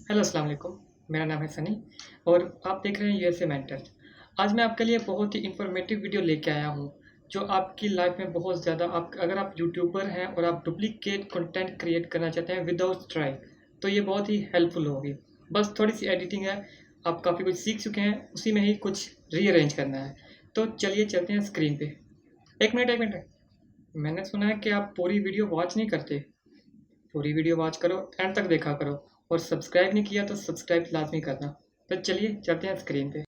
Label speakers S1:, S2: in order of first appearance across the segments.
S1: Hello अस्सलाम वालेकुम। मेरा नाम है सनी और आप देख रहे हैं यूएसए मेंटर्स। आज मैं आपके लिए बहुत ही इंफॉर्मेटिव वीडियो लेके आया हूँ जो आपकी लाइफ में बहुत ज़्यादा आप अगर आप यूट्यूबर हैं और आप डुप्लीकेट कंटेंट क्रिएट करना चाहते हैं विदाउट स्ट्राइक तो ये बहुत ही हेल्पफुल होगी। बस थोड़ी सी एडिटिंग है, आप काफ़ी कुछ सीख चुके हैं, उसी में ही कुछ रीअरेंज करना है। तो चलिए चलते हैं स्क्रीन पे। एक मिनट, मैंने सुना है कि आप पूरी वीडियो वॉच नहीं करते। पूरी वीडियो वॉच करो, एंड तक देखा करो और सब्सक्राइब नहीं किया तो सब्सक्राइब लाजमी करना। तो चलिए चलते हैं स्क्रीन पे।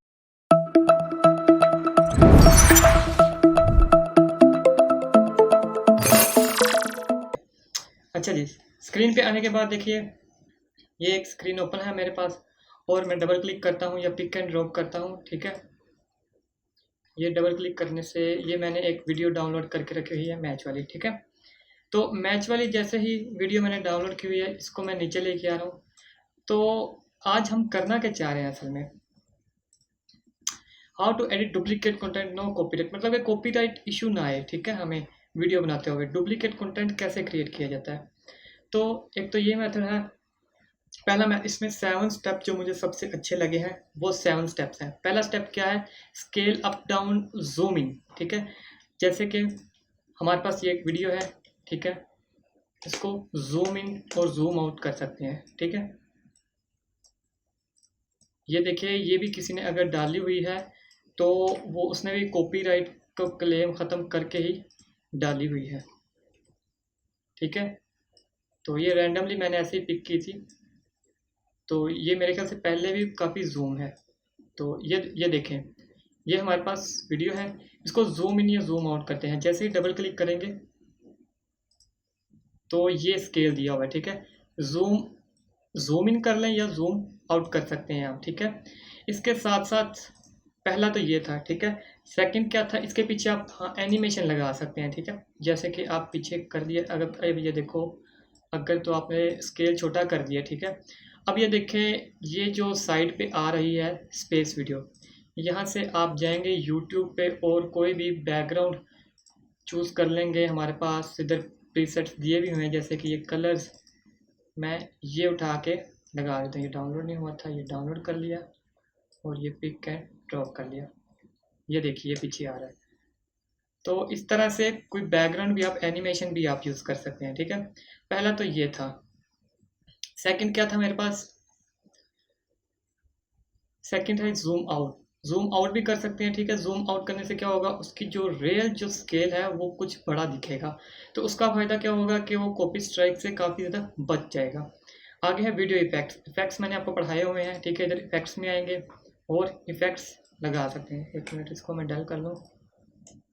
S1: अच्छा जी, स्क्रीन पे आने के बाद देखिए ये एक स्क्रीन ओपन है मेरे पास और मैं डबल क्लिक करता हूँ या पिक एंड ड्रॉप करता हूँ। ठीक है, ये डबल क्लिक करने से ये मैंने एक वीडियो डाउनलोड करके रखी हुई है मैच वाली। ठीक है, तो मैच वाली जैसे ही वीडियो मैंने डाउनलोड की हुई है इसको मैं नीचे लेके आ रहा हूँ। तो आज हम करना क्या चाह रहे हैं असल में, how to edit duplicate content no copyright, मतलब कि कॉपीराइट इशू ना आए। ठीक है, हमें वीडियो बनाते हुए डुप्लीकेट कंटेंट कैसे क्रिएट किया जाता है। तो एक तो ये मेथड है। पहला मैं इसमें 7 स्टेप जो मुझे सबसे अच्छे लगे हैं वो 7 स्टेप्स हैं। पहला स्टेप क्या है, scale up down zoom in. ठीक है, जैसे कि हमारे पास ये एक वीडियो है। ठीक है, इसको जूम इन और जूम आउट कर सकते हैं। ठीक है, ये देखिए ये भी किसी ने अगर डाली हुई है तो वो उसने भी कॉपीराइट को क्लेम ख़त्म करके ही डाली हुई है। ठीक है, तो ये रैंडमली मैंने ऐसे ही पिक की थी। तो ये मेरे ख्याल से पहले भी काफ़ी जूम है। तो ये देखें, ये हमारे पास वीडियो है। इसको जूम इन या जूम आउट करते हैं। जैसे ही डबल क्लिक करेंगे तो ये स्केल दिया हुआ है। ठीक है, जूम जूम इन कर लें या जूम आउट कर सकते हैं आप। ठीक है, इसके साथ साथ पहला तो ये था। ठीक है, सेकंड क्या था, इसके पीछे आप हाँ एनिमेशन लगा सकते हैं। ठीक है, जैसे कि आप पीछे कर दिए, अगर अब ये देखो, अगर तो आपने स्केल छोटा कर दिया। ठीक है, अब ये देखें, ये जो साइड पे आ रही है स्पेस वीडियो, यहाँ से आप जाएंगे यूट्यूब पे और कोई भी बैकग्राउंड चूज़ कर लेंगे। हमारे पास इधर प्रीसेट्स दिए भी हुए हैं, जैसे कि ये कलर्स, मैं ये उठा के लगा देता हूँ। ये डाउनलोड नहीं हुआ था, ये डाउनलोड कर लिया और ये पिक एंड ड्रॉप कर लिया। ये देखिए ये पीछे आ रहा है। तो इस तरह से कोई बैकग्राउंड भी आप एनिमेशन भी आप यूज़ कर सकते हैं। ठीक है, पहला तो ये था। सेकंड क्या था मेरे पास, सेकंड है जूम आउट। जूम आउट भी कर सकते हैं। ठीक है, जूम आउट करने से क्या होगा, उसकी जो रियल जो स्केल है वो कुछ बड़ा दिखेगा। तो उसका फ़ायदा क्या होगा कि वो कॉपी स्ट्राइक से काफ़ी ज़्यादा बच जाएगा। आगे है वीडियो इफेक्ट्स। इफेक्ट्स मैंने आपको पढ़ाए हुए हैं। ठीक है, इधर इफेक्ट्स में आएंगे और इफेक्ट्स लगा सकते हैं। एक मिनट, इसको मैं डल कर लूँ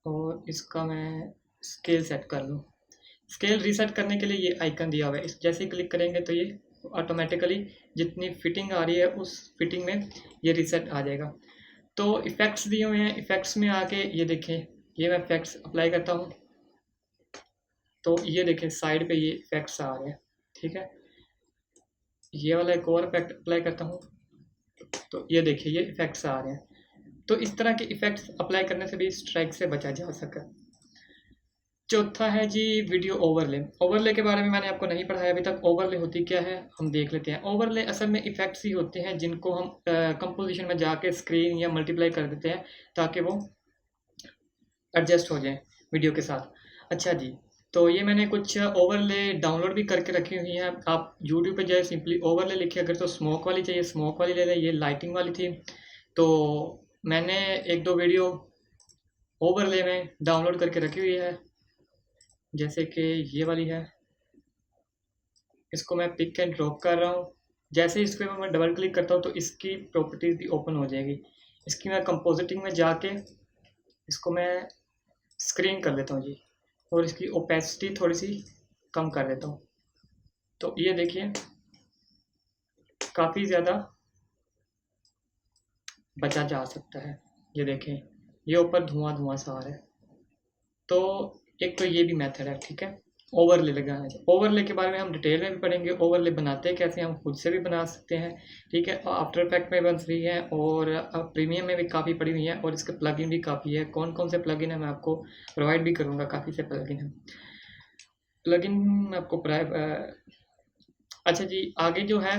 S1: और इसका मैं स्केल सेट कर लूँ। स्केल रीसेट करने के लिए ये आइकन दिया हुआ है, इस जैसे ही क्लिक करेंगे तो ये ऑटोमेटिकली जितनी फिटिंग आ रही है उस फिटिंग में ये रीसेट आ जाएगा। तो इफ़ेक्ट्स दिए हुए हैं, इफ़ेक्ट्स में आके ये देखें, ये मैं इफ़ेक्ट्स अप्लाई करता हूँ तो ये देखें साइड पे ये इफ़ेक्ट्स आ रहे हैं। ठीक है, ये वाला एक और इफेक्ट अप्लाई करता हूँ तो ये देखिए ये इफ़ेक्ट्स आ रहे हैं। तो इस तरह के इफ़ेक्ट्स अप्लाई करने से भी स्ट्राइक से बचा जा सके। चौथा है जी वीडियो ओवरले। ओवरले के बारे में मैंने आपको नहीं पढ़ाया अभी तक। ओवरले होती क्या है हम देख लेते हैं। ओवरले असल में इफेक्ट्स ही होते हैं जिनको हम कंपोजिशन में जाके स्क्रीन या मल्टीप्लाई कर देते हैं ताकि वो एडजस्ट हो जाए वीडियो के साथ। अच्छा जी, तो ये मैंने कुछ ओवरले डाउनलोड भी करके रखी हुई हैं। आप यूट्यूब पे जाए, सिंपली ओवरले लिखे, अगर तो स्मोक वाली चाहिए स्मोक वाली ले लें। ये लाइटिंग वाली थी तो मैंने एक दो वीडियो ओवरले में डाउनलोड करके रखी हुई है, जैसे कि ये वाली है। इसको मैं पिक एंड ड्रॉप कर रहा हूँ। जैसे ही इस पर मैं डबल क्लिक करता हूँ तो इसकी प्रॉपर्टीज भी ओपन हो जाएगी। इसकी मैं कंपोजिटिंग में जाके इसको मैं स्क्रीन कर लेता हूँ जी, और इसकी ओपेसिटी थोड़ी सी कम कर देता हूँ। तो ये देखिए काफ़ी ज़्यादा बचा जा सकता है। ये देखें ये ऊपर धुआं धुआं सा आ रहा है। तो एक तो ये भी मेथड है। ठीक है, ओवरले लगाना है। ओवरले के बारे में हम डिटेल में भी पढ़ेंगे, ओवरले बनाते हैं कैसे, हम खुद से भी बना सकते हैं। ठीक है, आफ्टर इफेक्ट में बन रही है और प्रीमियम में भी काफ़ी पड़ी हुई है और इसके प्लगइन भी काफ़ी है। कौन कौन से प्लगइन है मैं आपको प्रोवाइड भी करूँगा, काफ़ी से प्लगइन है। प्लगइन मैं आपको अच्छा जी, आगे जो है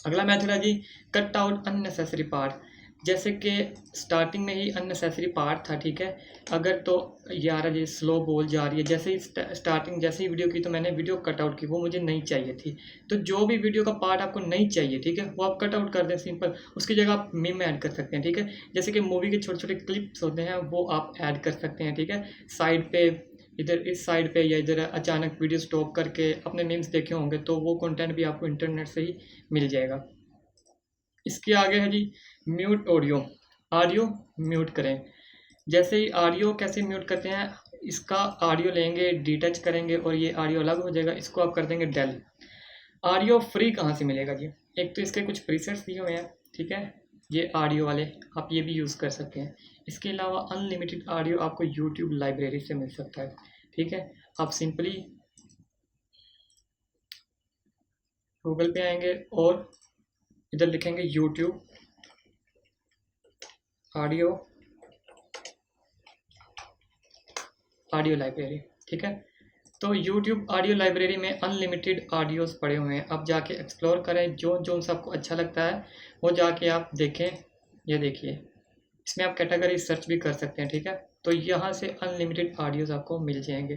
S1: अगला मेथड है जी कट आउट अननेसेसरी पार्ट। जैसे कि स्टार्टिंग में ही अननेसेसरी पार्ट था, ठीक है। अगर तो यार ये स्लो बोल जा रही है, जैसे ही स्टार्टिंग जैसे ही वीडियो की तो मैंने वीडियो कट आउट की, वो मुझे नहीं चाहिए थी। तो जो भी वीडियो का पार्ट आपको नहीं चाहिए, ठीक है, वो आप कट आउट कर दें सिंपल। उसकी जगह आप मीम ऐड कर सकते हैं, ठीक है। जैसे कि मूवी के छोटे छोटे क्लिप्स होते हैं वो आप ऐड कर सकते हैं, ठीक है। साइड पे इधर इस साइड पे या इधर अचानक वीडियो स्टॉप करके अपने मीम्स देखे होंगे तो वो कंटेंट भी आपको इंटरनेट से ही मिल जाएगा। इसके आगे है जी म्यूट ऑडियो। ऑडियो म्यूट करें। जैसे ही ऑडियो कैसे म्यूट करते हैं, इसका ऑडियो लेंगे, डिटच करेंगे और ये ऑडियो अलग हो जाएगा, इसको आप कर देंगे डेल। ऑडियो फ्री कहाँ से मिलेगा जी? एक तो इसके कुछ प्रीसेट्स दिए हुए हैं, ठीक है, ये ऑडियो वाले आप ये भी यूज़ कर सकते हैं। इसके अलावा अनलिमिटेड ऑडियो आपको यूट्यूब लाइब्रेरी से मिल सकता है, ठीक है। आप सिंपली गूगल पे आएंगे और इधर लिखेंगे यूट्यूब ऑडियो ऑडियो लाइब्रेरी, ठीक है। तो यूट्यूब ऑडियो लाइब्रेरी में अनलिमिटेड ऑडियोज़ पड़े हुए हैं, आप जाके एक्सप्लोर करें, जो जो सबको अच्छा लगता है वो जाके आप देखें। ये देखिए, इसमें आप कैटेगरी सर्च भी कर सकते हैं, ठीक है। तो यहाँ से अनलिमिटेड ऑडियोज़ आपको मिल जाएंगे।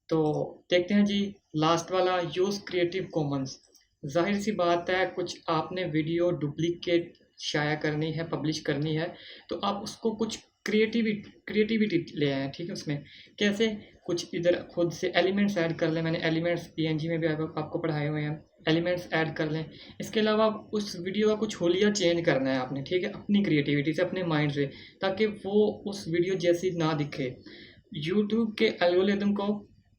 S1: तो देखते हैं जी लास्ट वाला, यूज़ क्रिएटिव कॉमन्स। जाहिर सी बात है, कुछ आपने वीडियो डुप्लीकेट शाया करनी है, पब्लिश करनी है, तो आप उसको कुछ क्रिएटिविटी ले आए हैं, ठीक है। उसमें कैसे, कुछ इधर खुद से एलिमेंट्स ऐड कर लें। मैंने एलिमेंट्स पीएनजी में भी आपको पढ़ाए हुए हैं, एलिमेंट्स ऐड कर लें। इसके अलावा उस वीडियो का कुछ होलिया चेंज करना है आपने, ठीक है, अपनी क्रिएटिविटी से, अपने माइंड से, ताकि वो उस वीडियो जैसी ना दिखे। यूट्यूब के एल्गोरिदम को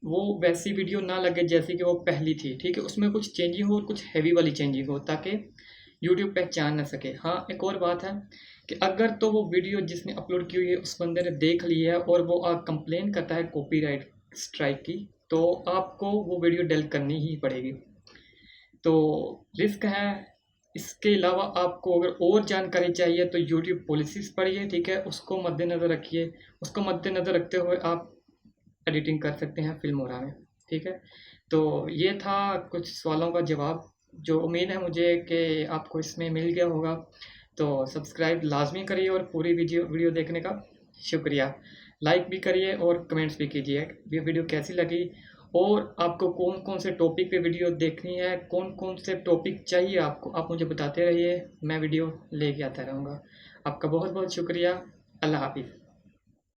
S1: वो वैसी वीडियो ना लगे जैसी कि वो पहली थी, ठीक है। उसमें कुछ चेंजिंग हो और कुछ हैवी वाली चेंजिंग हो, ताकि यूट्यूब पहचान ना सके। हाँ, एक और बात है कि अगर तो वो वीडियो जिसने अपलोड की हुई है उस बंदे ने देख ली है और वो कंप्लेन करता है कॉपीराइट स्ट्राइक की, तो आपको वो वीडियो डिलीट करनी ही पड़ेगी। तो रिस्क है। इसके अलावा आपको अगर और जानकारी चाहिए तो यूट्यूब पॉलिसीज़ पढ़िए, ठीक है, उसको मद्देनज़र रखिए। उसको मद्देनज़र रखते हुए आप एडिटिंग कर सकते हैं फिल्मोरा में, ठीक है। तो ये था कुछ सवालों का जवाब, जो उम्मीद है मुझे कि आपको इसमें मिल गया होगा। तो सब्सक्राइब लाजमी करिए और पूरी वीडियो देखने का शुक्रिया। लाइक भी करिए और कमेंट्स भी कीजिए ये वीडियो कैसी लगी, और आपको कौन कौन से टॉपिक पे वीडियो देखनी है, कौन कौन से टॉपिक चाहिए आपको, आप मुझे बताते रहिए, मैं वीडियो लेके आता रहूँगा। आपका बहुत बहुत शुक्रिया। अल्लाह हाफिज़।